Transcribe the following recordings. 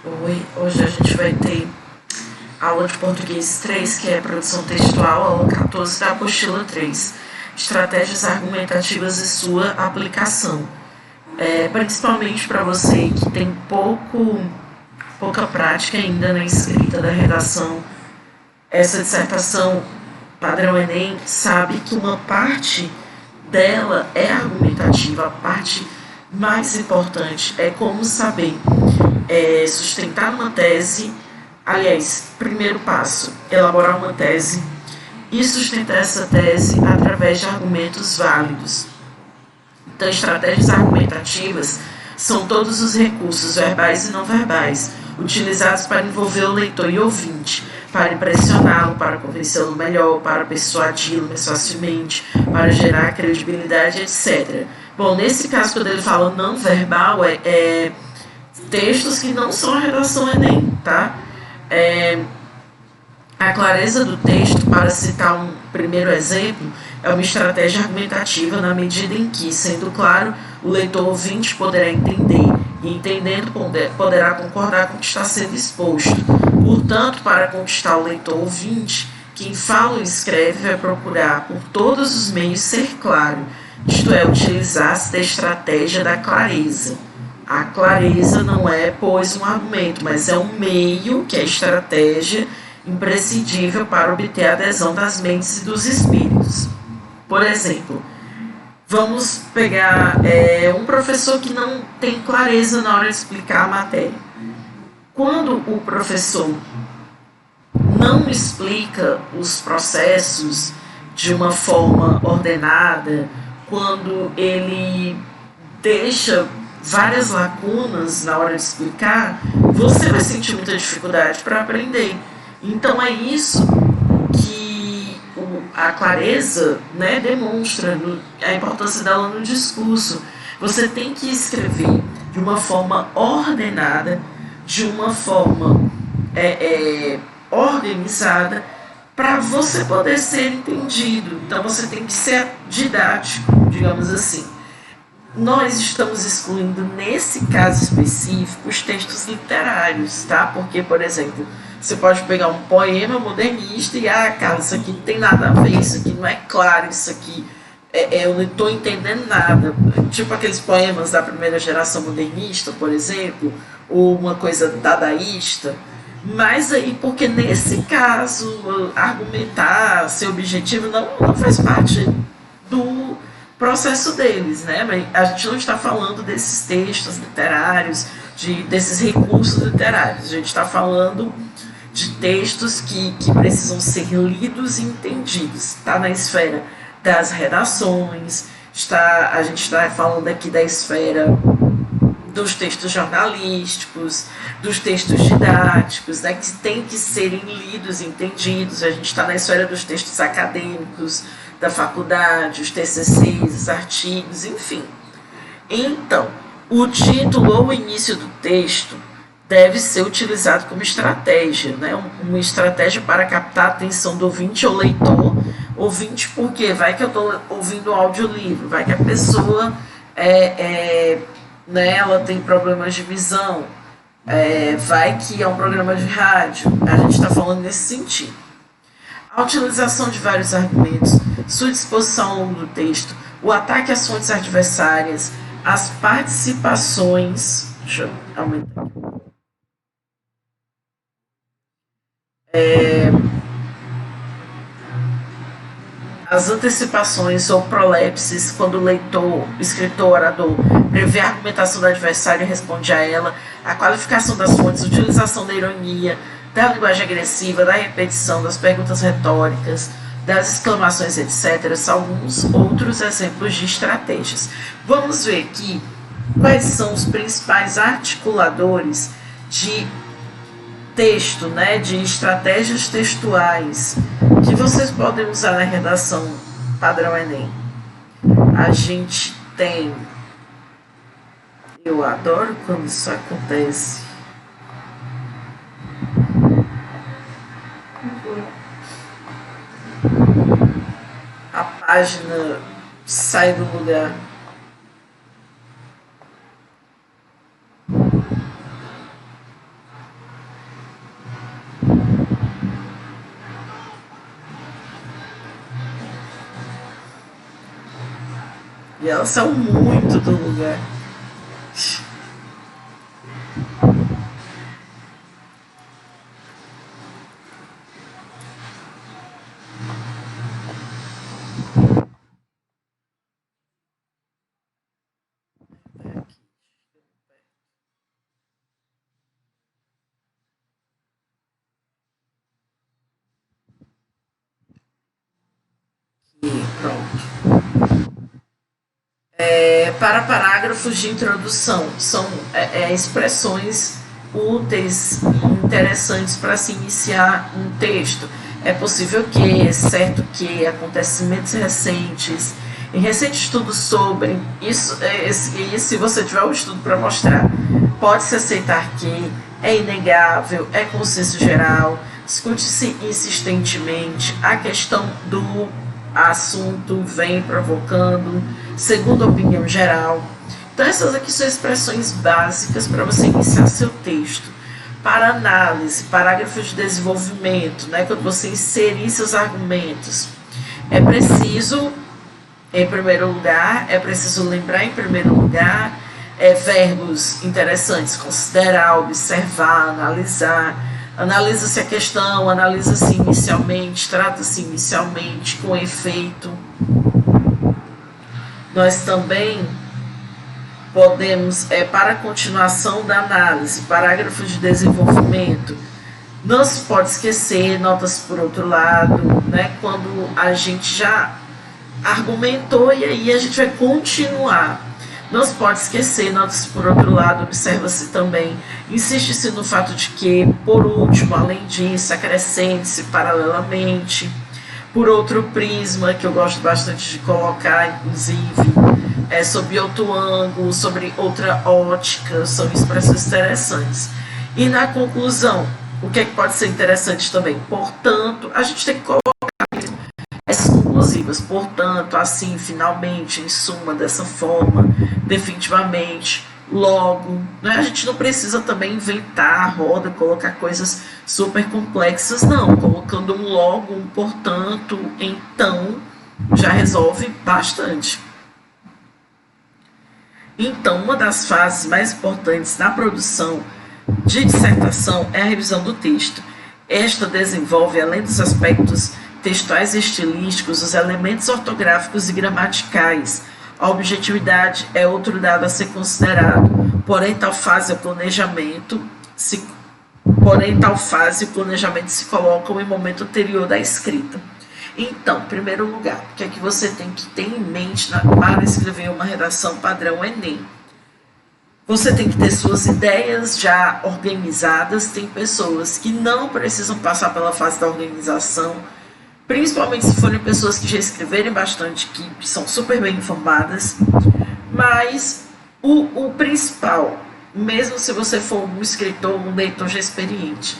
Oi, hoje a gente vai ter aula de português 3, que é produção textual, aula 14 da apostila 3, estratégias argumentativas e sua aplicação. Principalmente para você que tem pouca prática ainda na escrita da redação, essa dissertação padrão Enem sabe que uma parte dela é argumentativa, a parte mais importante é como saber sustentar uma tese. Aliás, primeiro passo, elaborar uma tese e sustentar essa tese através de argumentos válidos. Então, estratégias argumentativas são todos os recursos verbais e não verbais utilizados para envolver o leitor e ouvinte, para impressioná-lo, para convencê-lo melhor, para persuadi-lo mais facilmente, para gerar credibilidade, etc. Bom, nesse caso, quando ele fala não verbal, textos que não são a redação Enem, tá? A clareza do texto, para citar um primeiro exemplo, é uma estratégia argumentativa na medida em que, sendo claro, o leitor ouvinte poderá entender e, entendendo, poderá concordar com o que está sendo exposto. Portanto, para conquistar o leitor ouvinte, quem fala ou escreve vai procurar, por todos os meios, ser claro, isto é, utilizar-se da estratégia da clareza. A clareza não é, pois, um argumento, mas é um meio, que é a estratégia imprescindível para obter a adesão das mentes e dos espíritos. Por exemplo, vamos pegar um professor que não tem clareza na hora de explicar a matéria. Quando o professor não explica os processos de uma forma ordenada, quando ele deixa várias lacunas na hora de explicar, você vai sentir muita dificuldade para aprender. Então é isso que a clareza, né, demonstra a importância dela no discurso. Você tem que escrever de uma forma ordenada, de uma forma organizada, para você poder ser entendido. Então você tem que ser didático, digamos assim. Nós estamos excluindo, nesse caso específico, os textos literários, tá? Porque, por exemplo, você pode pegar um poema modernista e, cara, isso aqui não tem nada a ver, isso aqui não é claro, isso aqui eu não estou entendendo nada. Tipo aqueles poemas da primeira geração modernista, por exemplo, ou uma coisa dadaísta. Mas aí, porque nesse caso, argumentar, ser objetivo, não faz parte do processo deles, né? Mas a gente não está falando desses textos literários, desses recursos literários. A gente está falando de textos que precisam ser lidos e entendidos. Está na esfera das redações, a gente está falando aqui da esfera dos textos jornalísticos, dos textos didáticos, né, que tem que serem lidos e entendidos. A gente está na esfera dos textos acadêmicos, da faculdade, os TCCs, os artigos, enfim. Então, o título ou o início do texto deve ser utilizado como estratégia, né? Uma estratégia para captar a atenção do ouvinte ou leitor. Ouvinte porque vai que eu estou ouvindo um audiolivro, vai que a pessoa né, ela tem problemas de visão, vai que é um programa de rádio. A gente está falando nesse sentido. A utilização de vários argumentos, sua disposição ao longo do texto, o ataque às fontes adversárias, as participações. Deixa eu aumentar aqui. As antecipações ou prolepses, quando o leitor, escritor, orador, prevê a argumentação do adversário e responde a ela, a qualificação das fontes, a utilização da ironia, da linguagem agressiva, da repetição, das perguntas retóricas, das exclamações, etc., são alguns outros exemplos de estratégias. Vamos ver aqui quais são os principais articuladores de texto, né, de estratégias textuais que vocês podem usar na redação padrão Enem. A gente tem, eu adoro quando isso acontece, a página sai do lugar. ela saiu muito do lugar. E pronto. Para parágrafos de introdução, são expressões úteis e interessantes para se iniciar um texto. É possível que, certo que, acontecimentos recentes, em recente estudo sobre isso, e se você tiver um estudo para mostrar, pode-se aceitar que é inegável, é consenso geral, discute-se insistentemente, a questão do assunto vem provocando, segundo a opinião geral. Então, essas aqui são expressões básicas para você iniciar seu texto. Para análise, parágrafo de desenvolvimento, né, quando você inserir seus argumentos, é preciso, em primeiro lugar, é preciso lembrar, em primeiro lugar, verbos interessantes, considerar, observar, analisar. Analisa-se a questão, analisa-se inicialmente, trata-se inicialmente, com efeito. Nós também podemos, para a continuação da análise, parágrafo de desenvolvimento, não se pode esquecer, notas por outro lado, né, quando a gente já argumentou e aí a gente vai continuar. Não se pode esquecer, notas por outro lado, observa-se também, insiste-se no fato de que, por último, além disso, acrescente-se paralelamente, por outro prisma, que eu gosto bastante de colocar, inclusive, sob outro ângulo, sobre outra ótica, são expressões interessantes. E na conclusão, o que é que pode ser interessante também? Portanto, a gente tem que colocar essas conclusivas, portanto, assim, finalmente, em suma, dessa forma, definitivamente, logo, né? A gente não precisa também inventar a roda, colocar coisas super complexas, não, colocando um logo, um portanto, então, já resolve bastante. Então, uma das fases mais importantes na produção de dissertação é a revisão do texto. Esta desenvolve, além dos aspectos textuais e estilísticos, os elementos ortográficos e gramaticais. A objetividade é outro dado a ser considerado, porém tal fase e o planejamento se colocam em momento anterior da escrita. Então, em primeiro lugar, o que é que você tem que ter em mente para escrever uma redação padrão Enem? Você tem que ter suas ideias já organizadas. Tem pessoas que não precisam passar pela fase da organização, principalmente se forem pessoas que já escreverem bastante, que são super bem informadas, mas o principal, mesmo se você for um escritor, um leitor já experiente,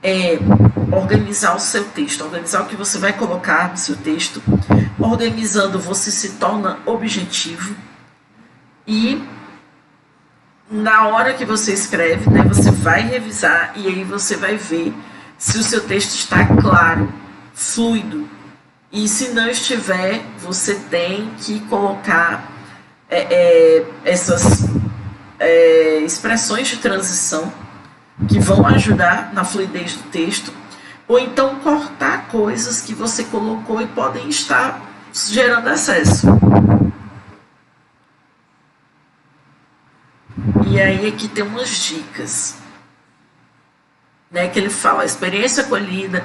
é organizar o seu texto, organizar o que você vai colocar no seu texto. Organizando, você se torna objetivo e na hora que você escreve, né, você vai revisar e aí você vai ver se o seu texto está claro, fluido, e se não estiver, você tem que colocar essas expressões de transição que vão ajudar na fluidez do texto, ou então cortar coisas que você colocou e podem estar gerando excesso. E aí aqui tem umas dicas, né, que ele fala, a experiência colhida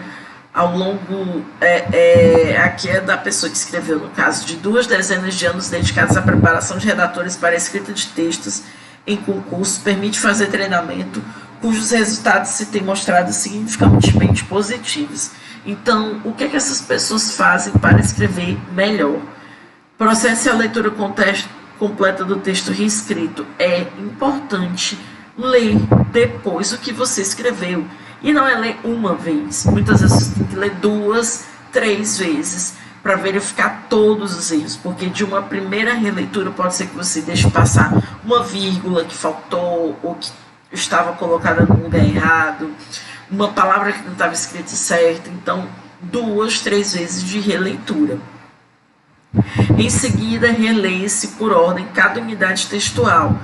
ao longo, aqui é da pessoa que escreveu, no caso, de 2 dezenas de anos dedicados à preparação de redatores para a escrita de textos em concurso, permite fazer treinamento cujos resultados se têm mostrado significativamente positivos. Então, o que é que essas pessoas fazem para escrever melhor? Processe a leitura completa do texto reescrito. É importante ler depois o que você escreveu. E não é ler uma vez. Muitas vezes você tem que ler 2, 3 vezes para verificar todos os erros. Porque de uma primeira releitura pode ser que você deixe passar uma vírgula que faltou ou que estava colocada no lugar errado, uma palavra que não estava escrita certa. Então, 2, 3 vezes de releitura. Em seguida, releia-se por ordem cada unidade textual.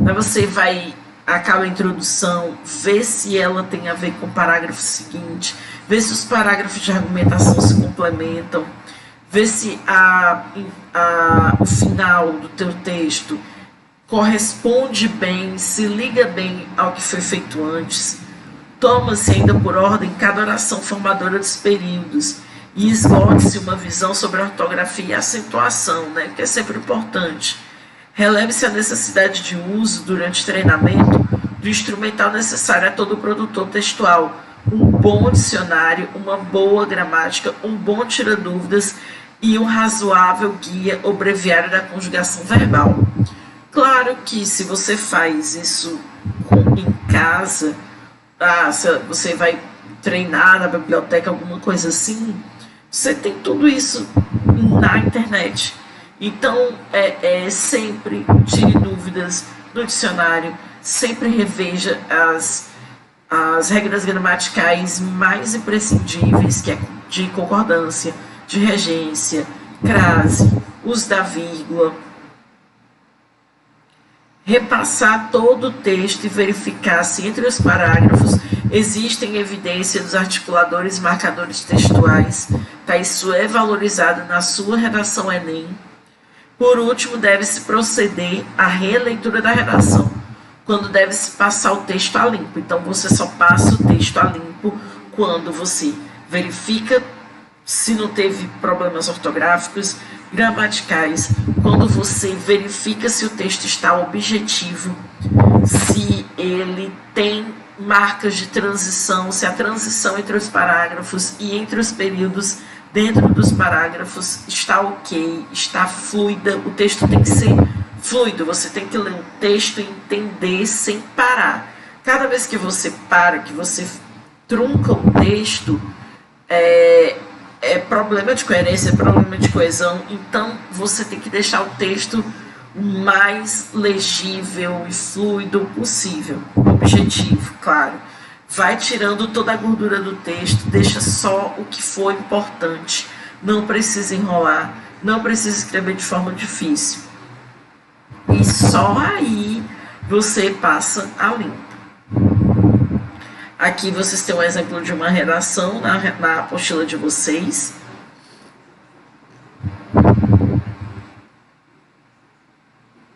Aí você vai, acaba a introdução, vê se ela tem a ver com o parágrafo seguinte, vê se os parágrafos de argumentação se complementam, vê se o final do teu texto corresponde bem, se liga bem ao que foi feito antes. Toma-se ainda por ordem cada oração formadora dos períodos e esgote-se uma visão sobre a ortografia e a acentuação, né, que é sempre importante. Releve-se a necessidade de uso, durante o treinamento, do instrumental necessário a todo produtor textual, um bom dicionário, uma boa gramática, um bom tira-dúvidas e um razoável guia ou breviário da conjugação verbal. Claro que se você faz isso em casa, você vai treinar na biblioteca, alguma coisa assim, você tem tudo isso na internet. Então, sempre tire dúvidas no dicionário, sempre reveja as regras gramaticais mais imprescindíveis, que é de concordância, de regência, crase, uso da vírgula. Repassar todo o texto e verificar se entre os parágrafos existem evidência dos articuladores e marcadores textuais, tá? Isso é valorizado na sua redação Enem. Por último, deve-se proceder à releitura da redação, quando deve-se passar o texto a limpo. Então, você só passa o texto a limpo quando você verifica se não teve problemas ortográficos, gramaticais, quando você verifica se o texto está objetivo, se ele tem marcas de transição, se a transição entre os parágrafos e entre os períodos dentro dos parágrafos está ok, está fluida. O texto tem que ser fluido, você tem que ler um texto e entender sem parar. Cada vez que você para, que você trunca o texto, é problema de coerência, é problema de coesão. Então você tem que deixar o texto o mais legível e fluido possível, objetivo, claro. Vai tirando toda a gordura do texto, deixa só o que for importante, não precisa enrolar, não precisa escrever de forma difícil, e só aí você passa a limpo. Aqui vocês têm um exemplo de uma redação na apostila de vocês.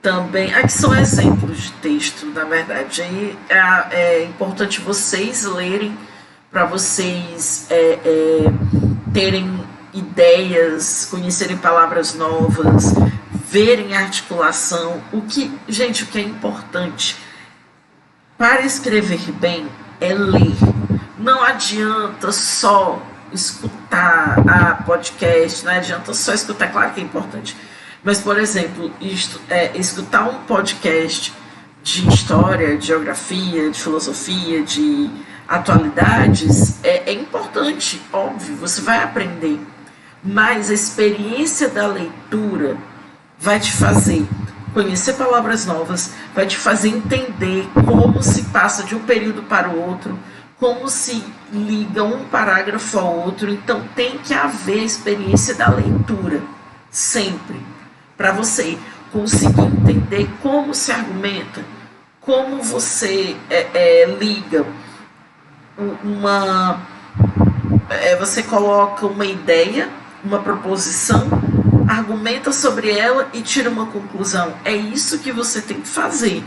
Também, aqui são exemplos de texto, na verdade. Aí é importante vocês lerem para vocês terem ideias, conhecerem palavras novas, verem a articulação. O que é importante para escrever bem é ler. Não adianta só escutar podcast, não adianta só escutar, claro que é importante. Mas, por exemplo, escutar um podcast de história, de geografia, de filosofia, de atualidades é importante, óbvio, você vai aprender. Mas a experiência da leitura vai te fazer conhecer palavras novas, vai te fazer entender como se passa de um período para o outro, como se liga um parágrafo ao outro. Então tem que haver a experiência da leitura, sempre, para você conseguir entender como se argumenta, como você liga você coloca uma ideia, uma proposição, argumenta sobre ela e tira uma conclusão. É isso que você tem que fazer.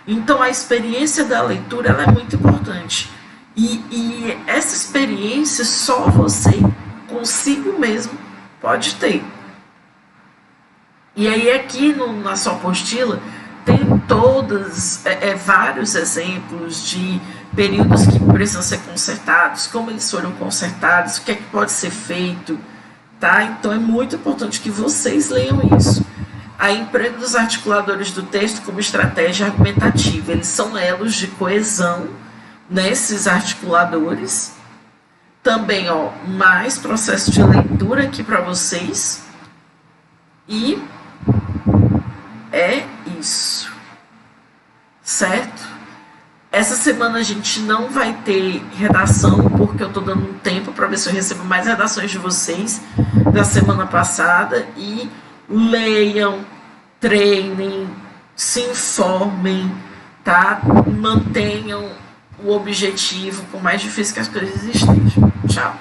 Então a experiência da leitura ela é muito importante. E essa experiência só você consigo mesmo pode ter. E aí aqui na sua apostila tem vários exemplos de períodos que precisam ser consertados, como eles foram consertados, o que é que pode ser feito, tá? Então é muito importante que vocês leiam isso. A emprego dos articuladores do texto como estratégia argumentativa, eles são elos de coesão nesses articuladores. Também, mais processo de leitura aqui para vocês. E é isso, certo? Essa semana a gente não vai ter redação, porque eu estou dando um tempo para ver se eu recebo mais redações de vocês da semana passada. E leiam, treinem, se informem, tá? Mantenham o objetivo, por mais difícil que as coisas estejam. Tchau.